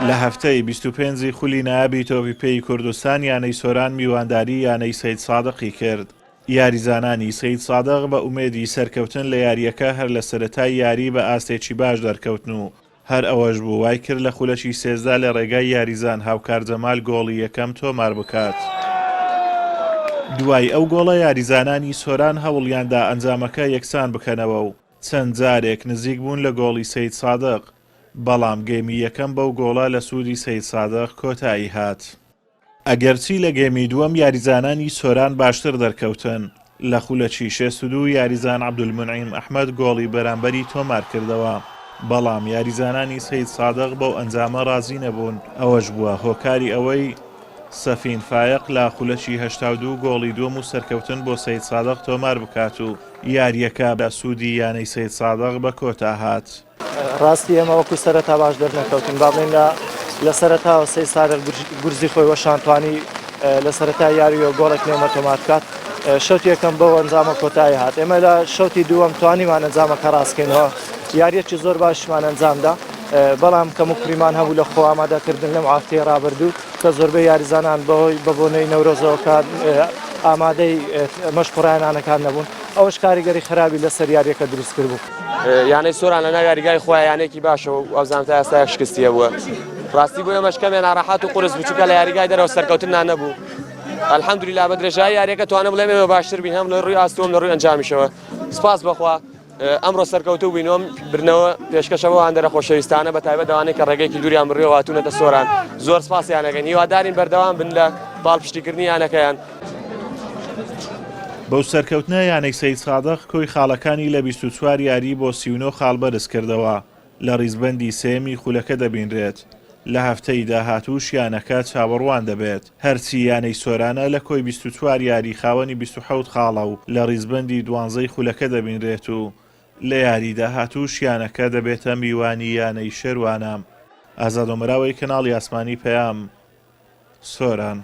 لە هەفتەی 25 خولی نایابی تۆپی پێی کوردستان یانەی سۆران میوانداری یانەی سەید سادقی کرد. یاریزانانی سەید سادق بە ئومێدی سەرکەوتن لە یاریەکە هەر لە سەرەتای یاری بە ئاستێکی باش دەرکەوتن و هەر ئەوەش بوو وای کرد لە خولەکی سێزدا لە ڕێگای یاریزان هاوکار جەمال گۆڵی یەکەم تۆمار بکات. دوای ئەو گۆڵە یاریزانانی سۆران هەوڵیاندا ئەنجامەکە یەکسان بکەنەوە و چەند جارێک نزیک بوون لە گۆڵی سەید سادق، بەڵام گەیمی یەکەم بەو گۆڵە لە سوودی سەید سادق کۆتایی هات. ئەگەرچی لە گەیمی دووەم یاریزانانی سۆران باشتر دەرکەوتن، لە خولەکی 62 یاریزان عەبدولمونعیم ئەحمەد گۆڵی بەرامبەری تۆمار کردەوە، بەڵام یاریزانانی سەید سادق بەو ئەنجامە ڕازی نەبوون. ئەوەش بووە هۆکاری ئەوەی سەفین فایق لە خولەکی 82 گۆڵی دووەم و سەرکەوتن بۆ سەید سادق تۆمار بکات و یاریەکە بە سوودی یانەی سەید سادق بە کۆتا هات. ڕاستی ئێمە وەکو سەرەتا باش دەرنەکەوتین، با بڵێن لە سەرەتاوە سەید سادق گورزی خۆی وەشانتوانی لە سەرەتا یاریەوە گۆڵێک نێمە تۆمار بکات. شەوتی یەکەم بەو ئەنجامە کۆتایی هات. ئێمە لە شەوتی دووەم توانیمان ئەنجامەکە ڕاستکەینەوە، یاریەکی زۆر باشمان ئەنجامدا، بەڵام کەم و پریمان هەبوو لە خۆ ئامادەکردن لەم ئافتەیە ڕابردوو کە زۆربەی یاریزانان بەهۆی بەبوونەی نەورۆزەوە ئامادەی مەشقڕایانەکان نەبوون. ئەوەش کاریگەری خراپی لەسەر یاریەکە دروست کرد بوو. یانەی سۆران لە ناو یاریگای خۆیان یانێکی باشە و ئەو زانتە ئێستا شکستیە بووە. ڕاستی بۆ ئێمەش کەمێ ناڕەحەت و قورس بچووکە لە یاریگای دەرەوە سەرکەوتنان نەبوو. الحەمدولیلا بە درێژایی یاریەکە توانە بڵێم ئێمە باشتر بین، هەم لە ڕووی ئاستۆم لە ڕووی ئەنجامیشەوە. سپاس بەخوا ئەمڕۆ سەرکەوتوو بینەوەم برنەوە پێشکەشەوە هەندێرە خۆشەویستانە بە تایبەت ئەوانەی کە ڕێگەیەکی دووریان بڕێەوە هاتوونەتە سۆران. زۆر سپاسیانەکەین، هیوادارین بەردەوام بن لە باڵپشتیکردنی یانەکەیان. بەو سەرکەوتنە یانەی سەید سادق کۆی خاڵەکانی لە 24 یاری بۆ 39 خاڵ بەرز کردەوە، لە ڕیزبەندی سێمی خولەکە دەبینرێت. لە هەفتەی داهاتووش یانەکە چاوەڕوان دەبێت. هەرچی یانەی سۆرانە لە کۆی 24 یاری خاوەنی 27 خاڵە و لە ڕیزبەندی 12 خولەکە دەبینرێت و لە یاری داهاتووش یانەکە دەبێتە میوانی یانەی شێروانە. ئازاد ئۆمراوی کەناڵی ئاسمانی پەیام، سۆران.